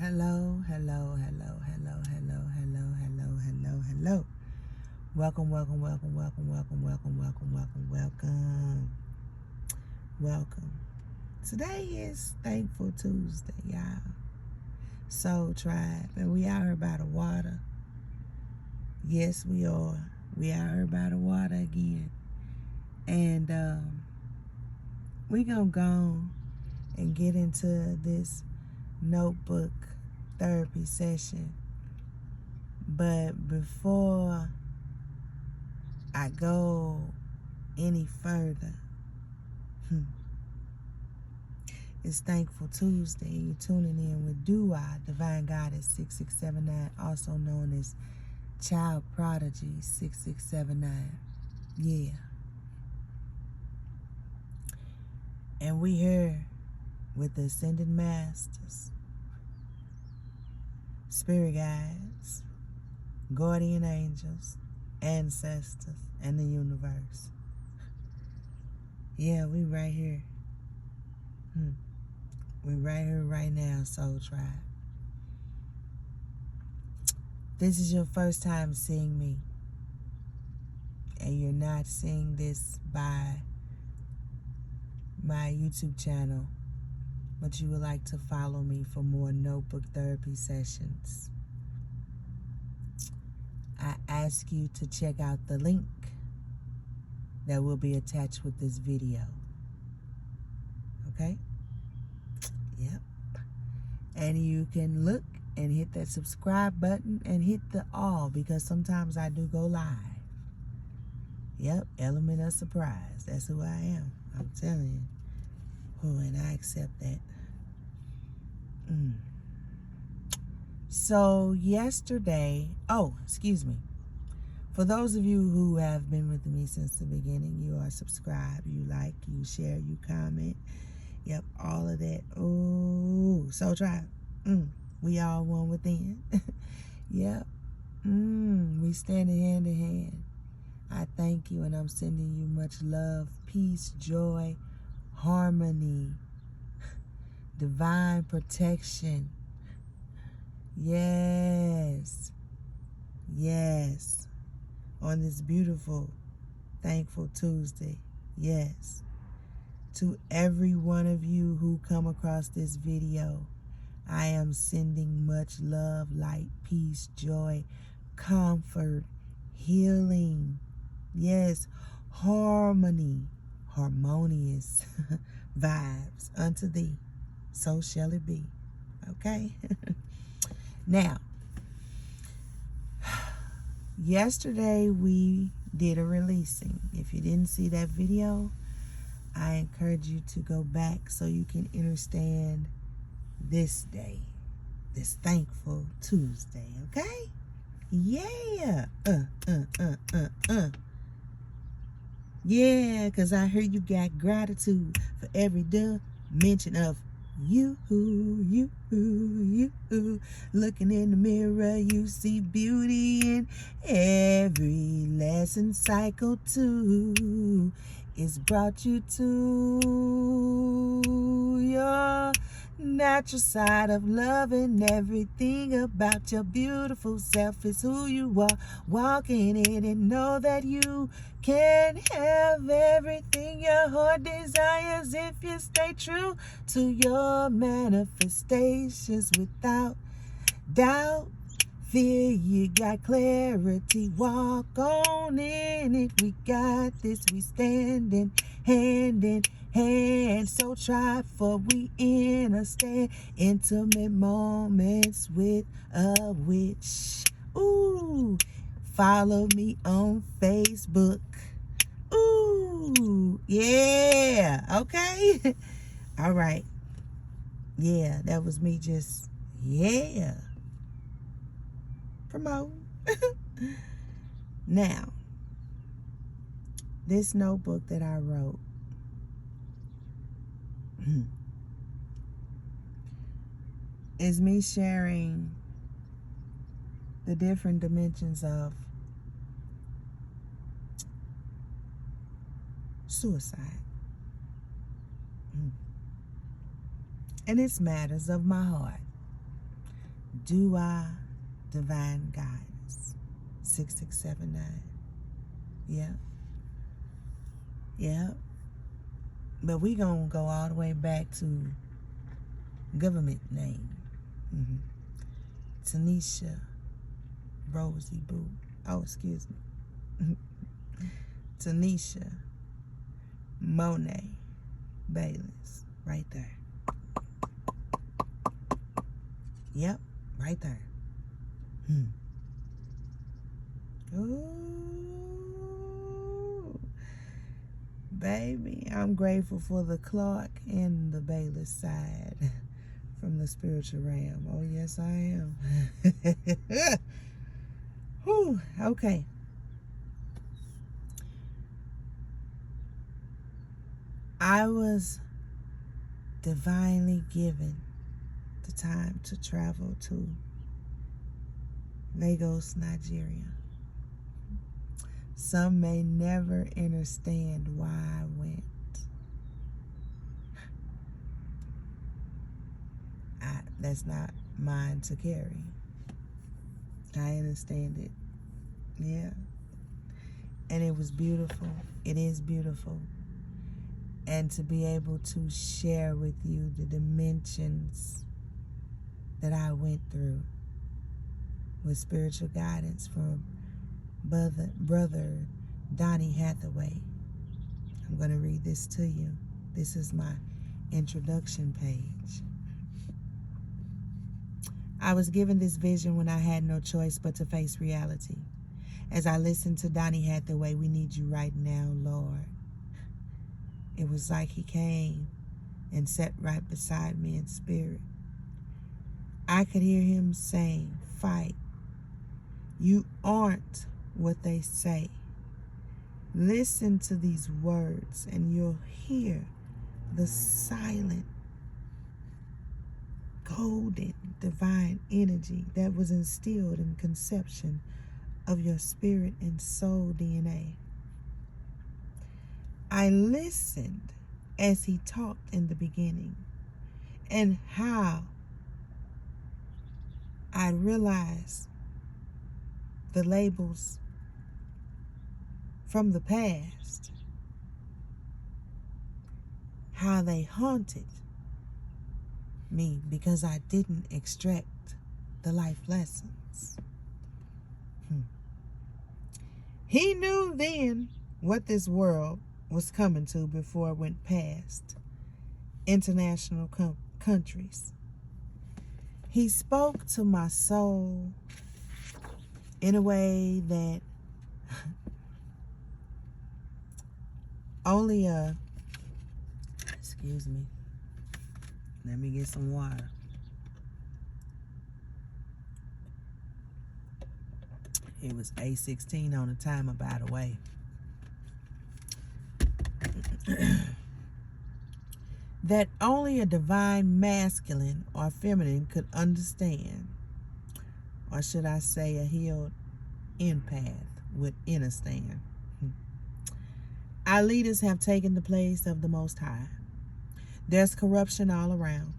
Hello, hello, hello, hello, hello, hello, hello, hello, hello. Welcome, welcome, welcome, welcome, welcome, welcome, welcome, welcome, welcome. Welcome. Today is Thankful Tuesday, y'all. Soul Tribe, and we out here by the water. Yes, we are. We out here by the water again. And we gonna go and get into this notebook therapy session. But before I go any further, it's Thankful Tuesday. You're tuning in with Dua Divine Goddess6679, also known as Child Prodigy 6679. Yeah. And we here with the Ascended Masters, Spirit Guides, Guardian Angels, Ancestors, and the universe. Yeah, we right here. We right here right now, Soul Tribe. This is your first time seeing me, and you're not seeing this by my YouTube channel, but you would like to follow me for more notebook therapy sessions, I ask you to check out the link that will be attached with this video. Okay? Yep. And you can look and hit that subscribe button and hit the all, because sometimes I do go live. Yep, element of surprise. That's who I am. I'm telling you. Oh, and I accept that. So yesterday, excuse me. For those of you who have been with me since the beginning, you are subscribed, you like, you share, you comment. Yep, all of that. Oh, Soul Tribe. We all one within. Yep. We standing hand in hand. I thank you, and I'm sending you much love, peace, joy, harmony, divine protection. Yes. Yes. On this beautiful, Thankful Tuesday. Yes. To every one of you who come across this video, I am sending much love, light, peace, joy, comfort, healing. Yes, harmony, harmonious vibes unto thee. So shall it be. Okay? Now, yesterday we did a releasing. If you didn't see that video, I encourage you to go back so you can understand this day, this Thankful Tuesday, okay? Yeah. Yeah, because I heard you got gratitude for every dimension of you. Looking in the mirror, you see beauty in every lesson. Cycle 2 is brought you to your natural side of love, and everything about your beautiful self is who you are. Walking in and know that you can have everything your heart desires if you stay true to your manifestations without doubt. Fear, you got clarity. Walk on in it. We got this. We standing hand in hand. So try, for we understand intimate moments with a witch. Ooh, follow me on Facebook. Ooh, yeah. Okay. All right. Yeah, that was me just, yeah. Promote. Now, this notebook that I wrote is me sharing the different dimensions of suicide. And it's matters of my heart. Dua Divine Goddess 6679. Yeah. Yeah. But we gonna go all the way back to government name. Tanisha Rosie Boo. Oh, excuse me. Tanisha Monet Bayless. Right there. Yep, right there. Ooh. Baby, I'm grateful for the Clark and the Bayless side from the spiritual realm. Oh, yes, I am. Whew, okay. I was divinely given the time to travel to Lagos, Nigeria. Some may never understand why I went. That's not mine to carry. I understand it. Yeah. And it was beautiful. It is beautiful. And to be able to share with you the dimensions that I went through with spiritual guidance from Brother Donnie Hathaway. I'm going to read this to you. This is my introduction page. I was given this vision when I had no choice but to face reality. As I listened to Donnie Hathaway, "We need you right now, Lord." It was like he came and sat right beside me in spirit. I could hear him saying, "Fight. You aren't what they say." Listen to these words and you'll hear the silent, golden, divine energy that was instilled in conception of your spirit and soul DNA. I listened as he talked in the beginning and how I realized the labels from the past, how they haunted me because I didn't extract the life lessons. He knew then what this world was coming to before it went past international countries. He spoke to my soul in a way that only excuse me, let me get some water. It was 8:16 on the timer, by the way. That only a divine masculine or feminine could understand, or should I say a healed empath would understand. Our leaders have taken the place of the Most High. There's corruption all around,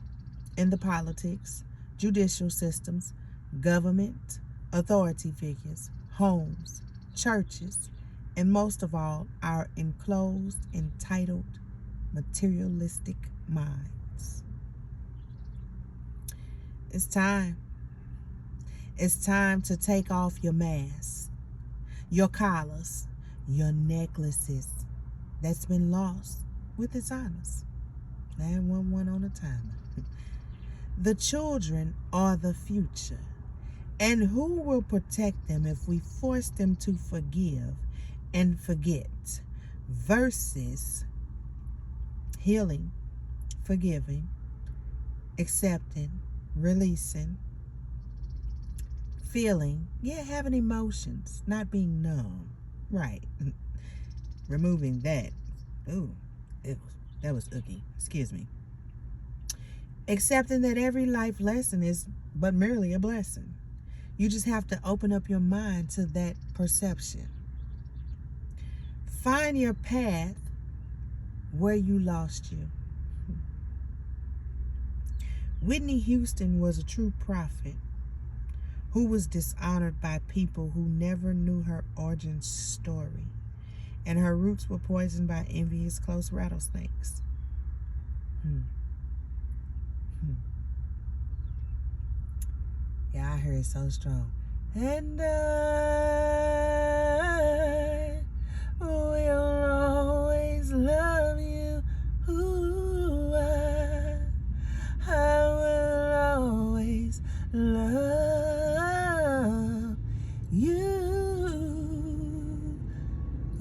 in the politics, judicial systems, government, authority figures, homes, churches, and most of all, our enclosed, entitled, materialistic minds. It's time. It's time to take off your masks, your collars, your necklaces that's been lost with its honors. 911 on the timer. The children are the future. And who will protect them if we force them to forgive and forget versus healing, forgiving, accepting, releasing, feeling, having emotions, not being numb, right? Removing that. Ooh, that was icky. Excuse me. Accepting that every life lesson is but merely a blessing. You just have to open up your mind to that perception. Find your path where you lost you. Whitney Houston was a true prophet who was dishonored by people who never knew her origin story, and her roots were poisoned by envious close rattlesnakes. Yeah, I heard it so strong. And I will always love you. Ooh, I will always love you.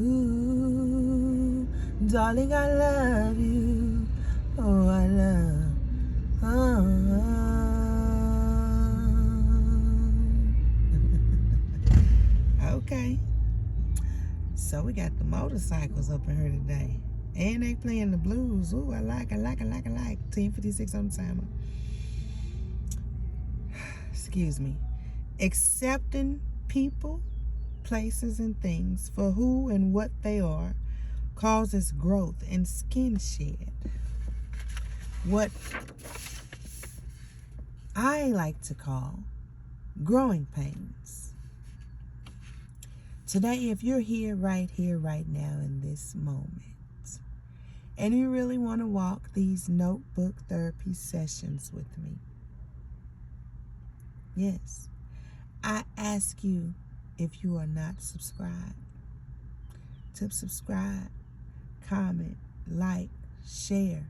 Ooh, darling, I love you. Oh, I love. Okay. So we got the motorcycles up in here today. And they playing the blues. Ooh, I like. 10:56 on the timer. Excuse me. Accepting people, places, and things for who and what they are causes growth and skin shed. What I like to call growing pains. Today, if you're here, right now in this moment, and you really want to walk these notebook therapy sessions with me, yes, I ask you, if you are not subscribed, to subscribe, comment, like, share,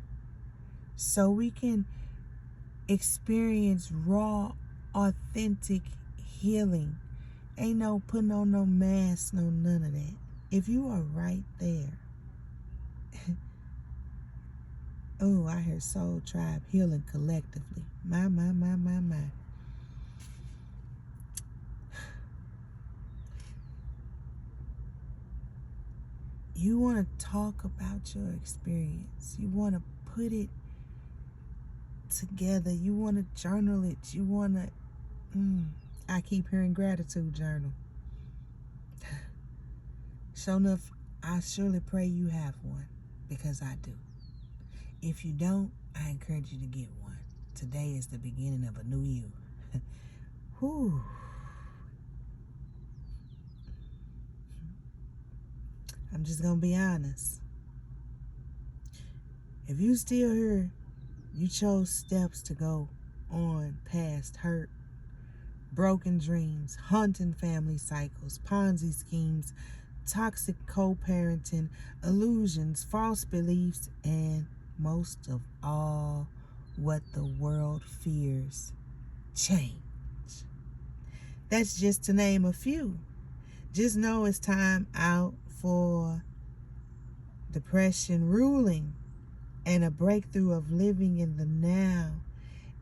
so we can experience raw, authentic healing. Ain't no putting on no mask, no none of that. If you are right there, oh, I hear Soul Tribe healing collectively. My. You want to talk about your experience. You want to put it together. You want to journal it. You want to... I keep hearing gratitude journal. Sure enough, I surely pray you have one, because I do. If you don't, I encourage you to get one. Today is the beginning of a new you. Whew. I'm just going to be honest. If you still here, you chose steps to go on past hurt, broken dreams, haunting family cycles, Ponzi schemes, toxic co-parenting, illusions, false beliefs, and most of all, what the world fears, change. That's just to name a few. Just know it's time out for depression ruling and a breakthrough of living in the now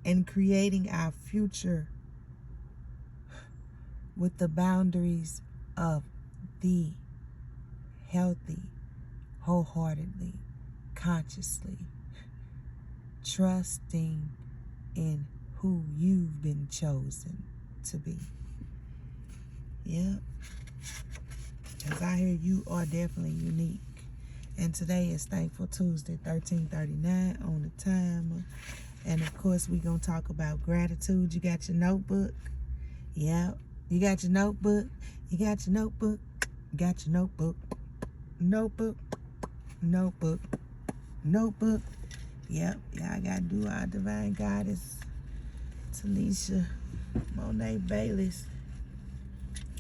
and creating our future with the boundaries of the healthy, wholeheartedly, consciously, trusting in who you've been chosen to be. Yep. Because I hear you are definitely unique. And today is Thankful Tuesday, 13:39 on the timer. And of course, we're going to talk about gratitude. You got your notebook? Yep. You got your notebook? You got your notebook? You got your notebook? Notebook? Notebook? Notebook? Yep. Yeah, I got Dua Divine Goddess, Talisha, Monet Bayless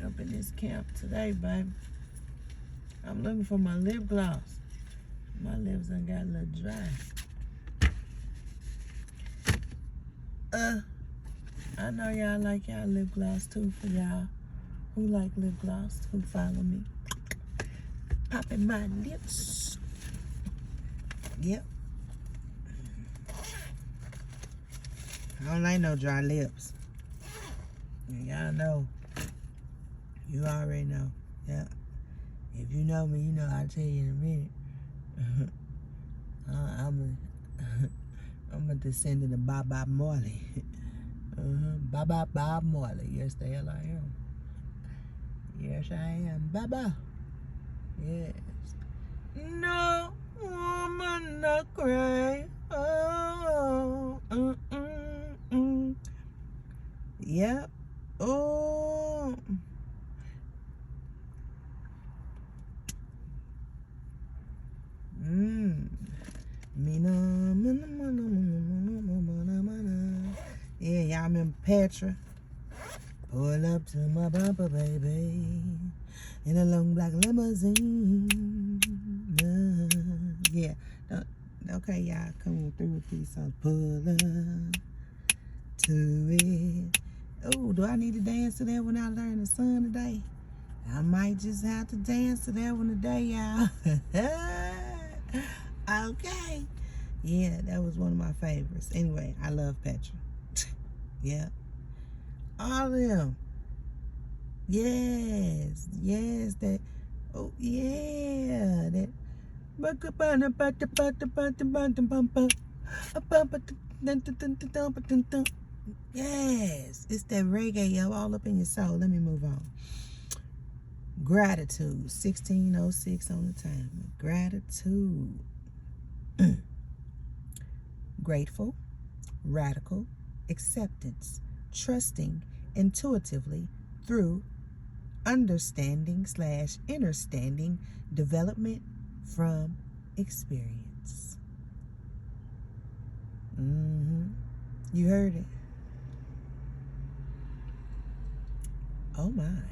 up in this camp today, baby. I'm looking for my lip gloss. My lips done got a little dry. I know y'all like y'all lip gloss too. For y'all who like lip gloss, who follow me, popping my lips. Yep. I don't like no dry lips. Y'all know. You already know. Yeah. If you know me, you know I'll tell you in a minute. I'm a descendant of Bob Marley. Bob Marley. Yes, the hell I am. Yes, I am. Baba. Yes. No woman not cry. Oh. Yep. Oh. Yeah, y'all remember Petra? Pull up to my bumper, baby, in a long black limousine. Yeah. Okay, y'all, coming through with these songs. Pull up to it. Oh, do I need to dance to that when I learn the song today? I might just have to dance to that one today, y'all. Okay. Yeah, that was one of my favorites. Anyway, I love Petra. Yeah. All of them. Yes. Yes, that. Oh, yeah. That. Yes. It's that reggae, yo, all up in your soul. Let me move on. Gratitude. 1606 on the timer. Gratitude. Grateful, radical, acceptance, trusting intuitively through understanding/understanding, development from experience. You heard it. Oh my.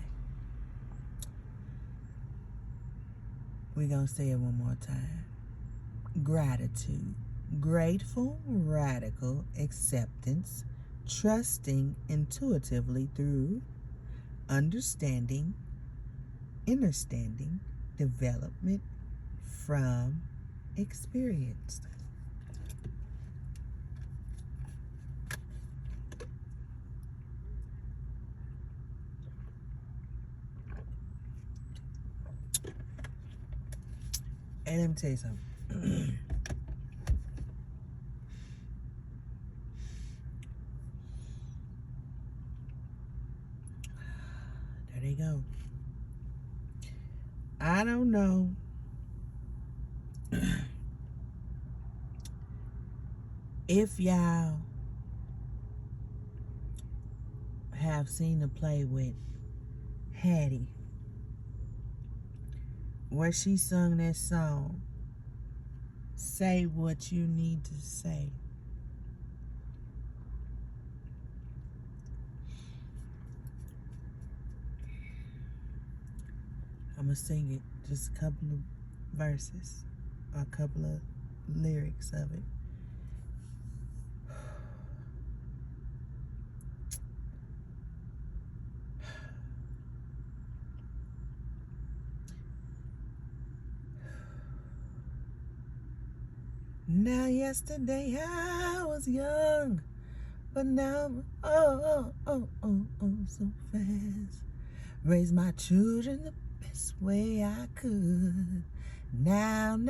We're going to say it one more time. Gratitude. Grateful, radical, acceptance, trusting intuitively through understanding, understanding, development from experience. And let me tell you something. There they go. I don't know if y'all have seen the play with Hattie, where she sung that song, Say What You Need to Say. I'm going to sing it, just a couple of verses, or a couple of lyrics of it. Now yesterday I was young, but now I'm so fast. Raise my children the best way I could. Now I'm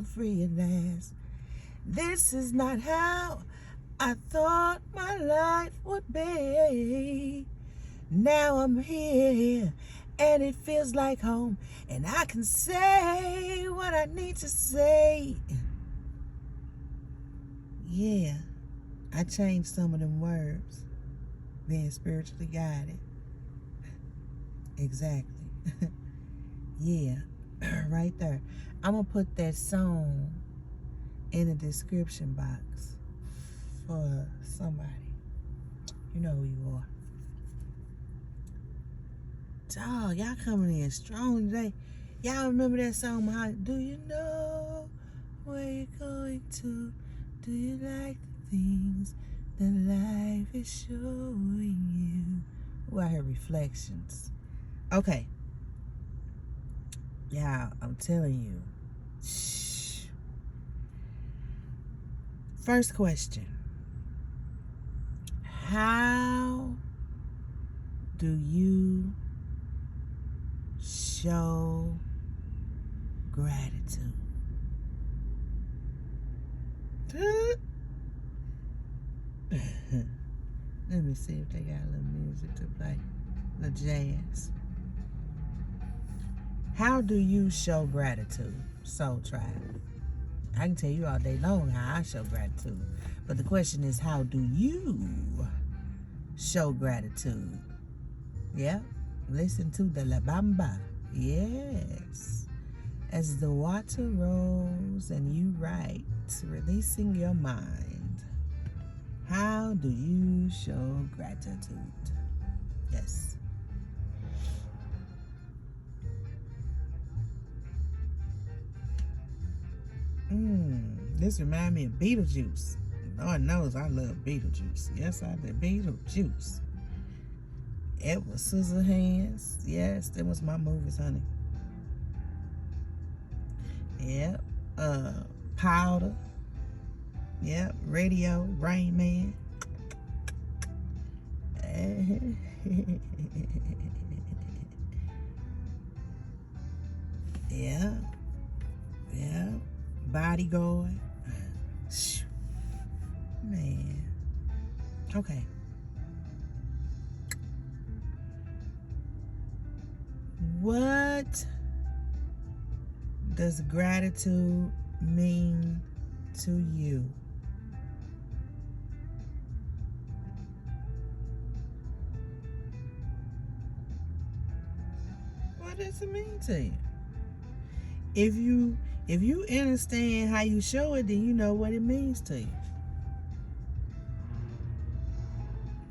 free at last. This is not how I thought my life would be. Now I'm here, and it feels like home, and I can say what I need to say. Yeah, I changed some of them words, being spiritually guided. Exactly. Yeah, right there. I'm going to put that song in the description box for somebody. You know who you are. Dog, y'all coming in strong today. Y'all remember that song, Do You Know Where You're Going To? Do you like the things that life is showing you? Oh, I heard reflections. Okay. Yeah, I'm telling you. Shh. First question. How do you show gratitude? Let me see if they got a little music to play. The jazz. How do you show gratitude? Soul Tribe. I can tell you all day long how I show gratitude. But the question is, how do you show gratitude? Yeah. Listen to the La Bamba. Yes. As the water rolls and you write, releasing your mind. do you show gratitude? Yes. This reminds me of Beetlejuice. Lord knows I love Beetlejuice. Yes, I did. Beetlejuice. Edward Scissorhands. Yes, that was my movies, honey. Yep. Powder. Yep. Radio. Rain Man. Yeah. Yeah. Bodyguard. Man. Okay. What does gratitude mean to you? What does it mean to you? If you understand how you show it, then you know what it means to you.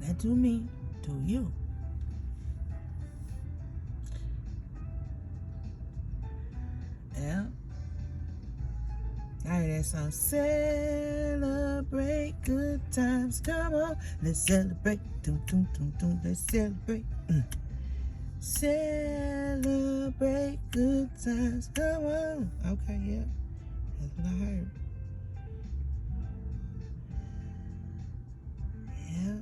That to me, to you. Yeah. I heard that song. Celebrate good times. Come on, let's celebrate. Doom, doom, doom, doom. Let's celebrate. Celebrate good times. Come on. Okay, yeah. That's what I heard. Yeah.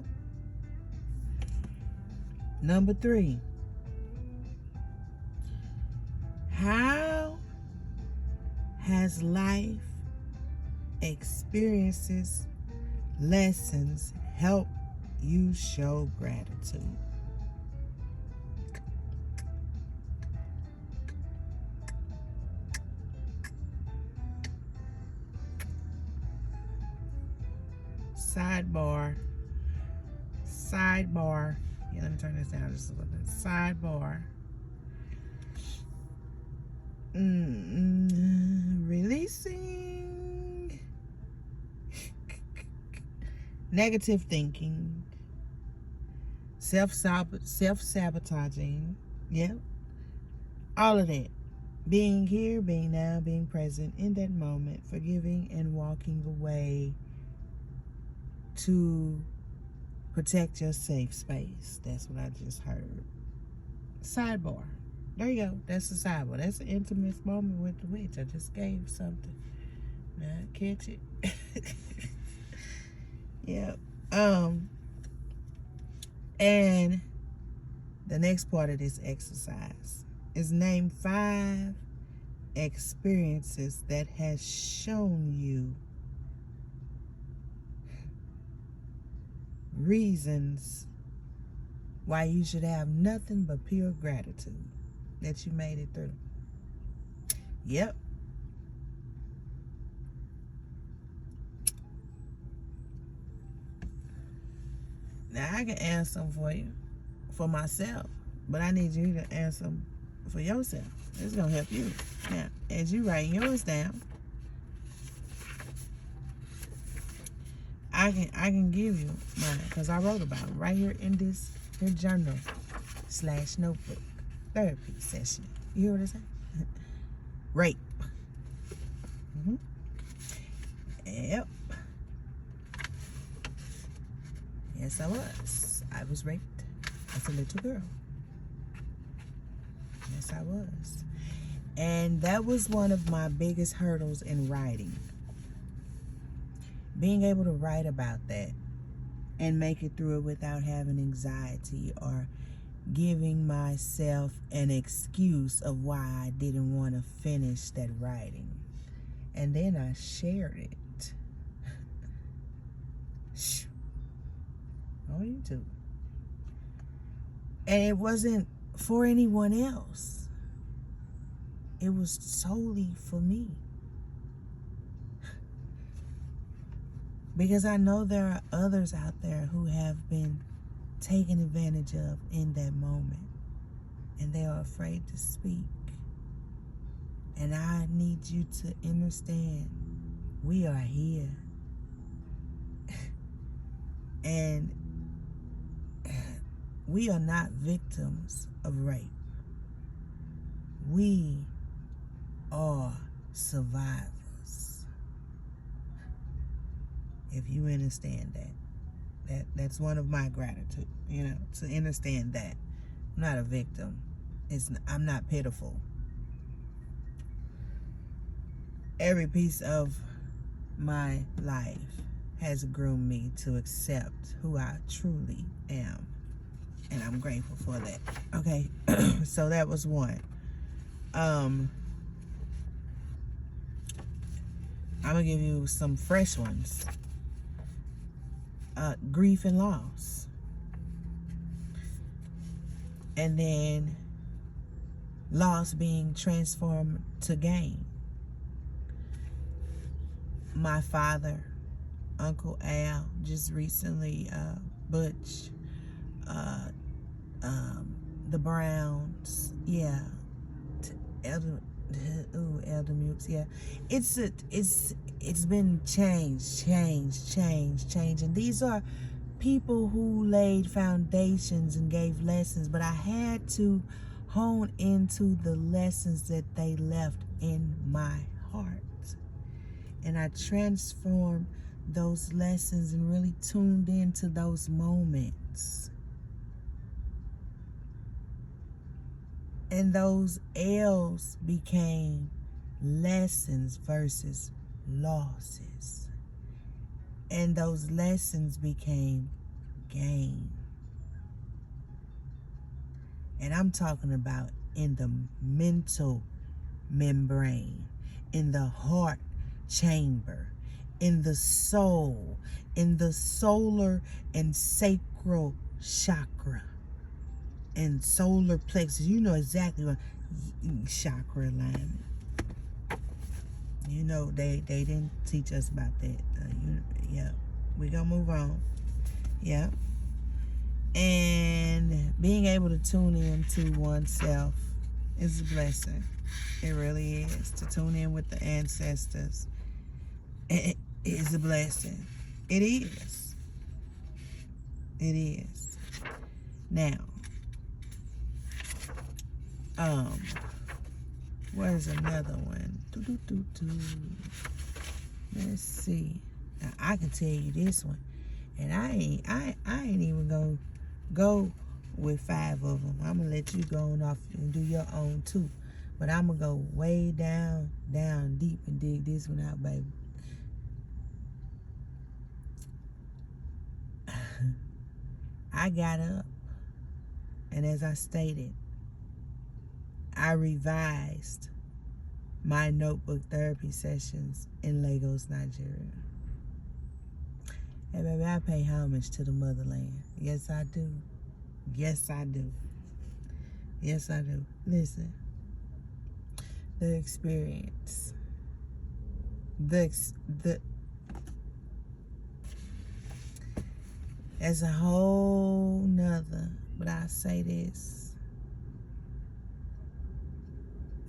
Number 3. How has life experiences, lessons help you show gratitude? Sidebar. Yeah, let me turn this down just a little bit. Sidebar. Releasing negative thinking, self-sabotaging, yeah, all of that. Being here, being now, being present in that moment, forgiving and walking away to protect your safe space. That's what I just heard. Sidebar. There you go. That's the sidebar. That's an intimate moment with the witch. I just gave something. Now catch it. Yeah. And the next part of this exercise is name 5 experiences that has shown you reasons why you should have nothing but pure gratitude that you made it through. Yep. Now I can answer them for you, for myself, but I need you to answer them for yourself. It's gonna help you. Now, as you write yours down, I can give you mine because I wrote about it right here in this here journal / notebook therapy session. You hear what I say? Rape. Yep. Yes, I was. I was raped as a little girl. Yes, I was. And that was one of my biggest hurdles in writing. Being able to write about that and make it through it without having anxiety or giving myself an excuse of why I didn't want to finish that writing. And then I shared it on YouTube. And it wasn't for anyone else. It was solely for me. Because I know there are others out there who have been taken advantage of in that moment. And they are afraid to speak. And I need you to understand, we are here. And we are not victims of rape. We are survivors. If you understand that. That's one of my gratitude, to understand that. I'm not a victim. I'm not pitiful. Every piece of my life has groomed me to accept who I truly am. And I'm grateful for that. Okay, so that was one. I'm gonna give you some fresh ones. Grief and loss. And then loss being transformed to gain. My father, Uncle Al, just recently, Butch, the Browns, yeah, Elder Mukes, yeah. It's been change, and these are people who laid foundations and gave lessons, but I had to hone into the lessons that they left in my heart. And I transformed those lessons and really tuned into those moments. And those L's became lessons versus losses. And those lessons became gain. And I'm talking about in the mental membrane, in the heart chamber, in the soul, in the solar and sacral chakra, and solar plexus. You know exactly what chakra alignment. You know they didn't teach us about that. Yeah, we gonna move on. Yeah, and being able to tune in to oneself is a blessing. It really is. To tune in with the ancestors, it is a blessing. It is. It is. Now, where's another one? Let's see. Now, I can tell you this one, and I ain't even gonna go with 5 of them. I'm gonna let you go on off and do your own too. But I'm gonna go way down deep and dig this one out, baby. I got up, and as I stated, I revised my notebook therapy sessions in Lagos, Nigeria. Hey, baby, I pay homage to the motherland. Yes, I do. Yes, I do. Yes, I do. Listen, the experience, as a whole nother, but I say this,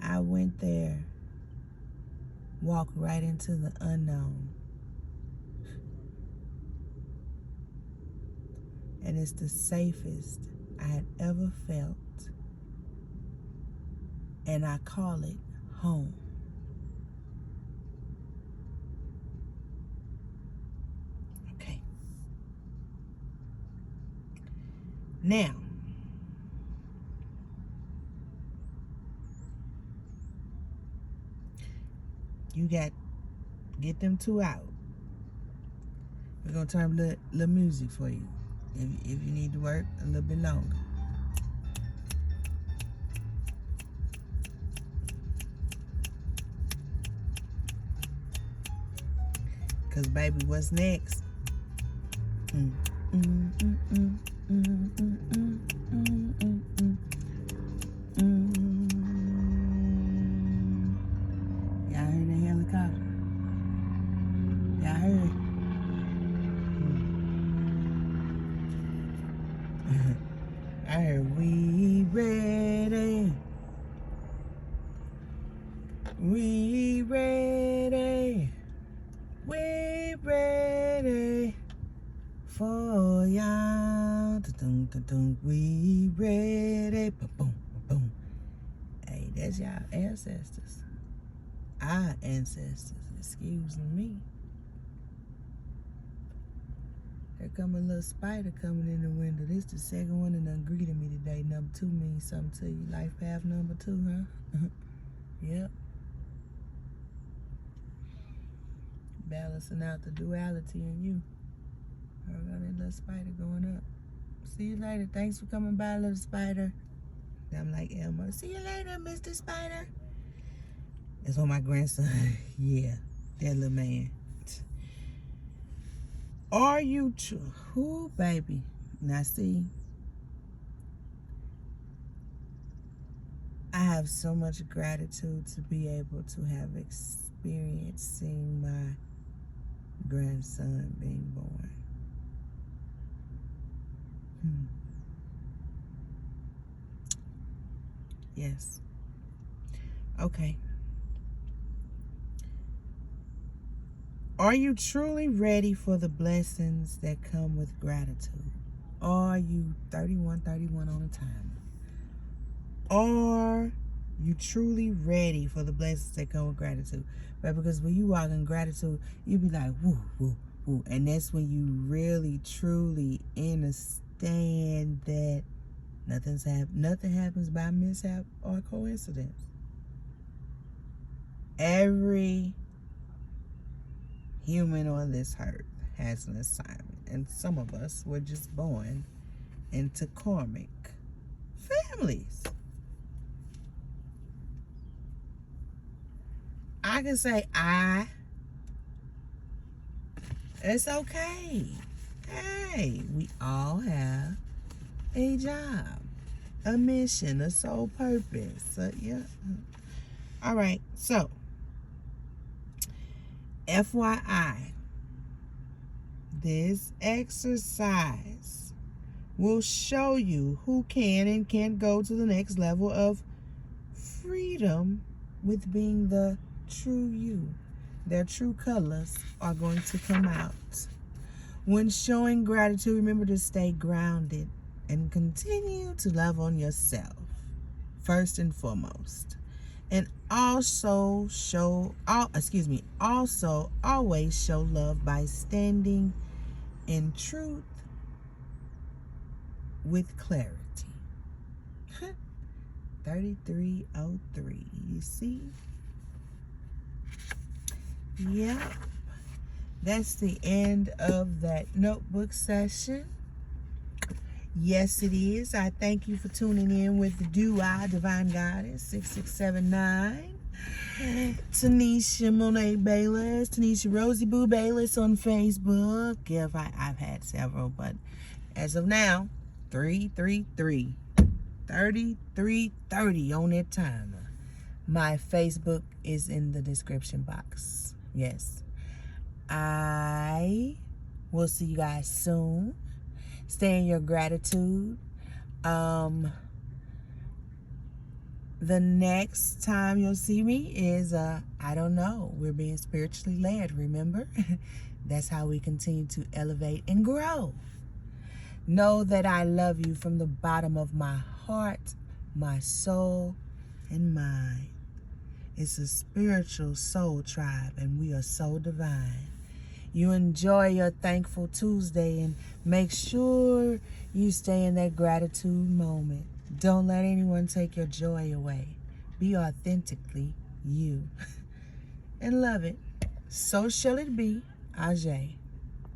I went there, walked right into the unknown. And it's the safest I had ever felt. And I call it home. Okay. Now, you get them 2 out. We're gonna turn a little music for you. If you need to work a little bit longer. Cause baby, what's next? Y'all heard the helicopter? Y'all heard it? I heard we ready. We ready. We ready for y'all. We ready. Boom, boom, boom. Hey, that's y'all ancestors. Our ancestors, excuse me. There come a little spider coming in the window. This the second one and done greeted me today. Number 2 means something to you. Life path number 2, huh? Yep. Balancing out the duality in you. I got that little spider going up. See you later. Thanks for coming by, little spider. I'm like Elmo. See you later, Mr. Spider. That's what my grandson. Yeah, that little man. Are you true? Who, baby? Now see, I have so much gratitude to be able to have experienced seeing my grandson being born. Yes. Okay. Are you truly ready for the blessings that come with gratitude? Are you 31 on the timer? Are you truly ready for the blessings that come with gratitude? Right? Because when you walk in gratitude, you be like, woo, woo, woo. And that's when you really, truly understand that nothing happens by mishap or coincidence. Every human on this earth has an assignment, and some of us were just born into karmic families. I can say it's okay. Hey, we all have a job, a mission, a sole purpose. Yeah. All right, so FYI, this exercise will show you who can and can't go to the next level of freedom with being the true you. Their true colors are going to come out. When showing gratitude, remember to stay grounded and continue to love on yourself first and foremost. And also always show love by standing in truth with clarity. 3303, you see? Yep. That's the end of that notebook session. Yes, it is. I thank you for tuning in with Dua Divine Goddess6679. Tanisha Monet Bayless, Tanisha Rosie Boo Bayless on Facebook. I've had several, but as of now, 3330 on that timer. My Facebook is in the description box. Yes. I will see you guys soon. Stay in your gratitude. The next time you'll see me is, I don't know, we're being spiritually led, remember? That's how we continue to elevate and grow. Know that I love you from the bottom of my heart, my soul, and mind. It's a spiritual soul tribe, and we are so divine. You enjoy your Thankful Tuesday, and make sure you stay in that gratitude moment. Don't let anyone take your joy away. Be authentically you. And love it. So shall it be. Ajay.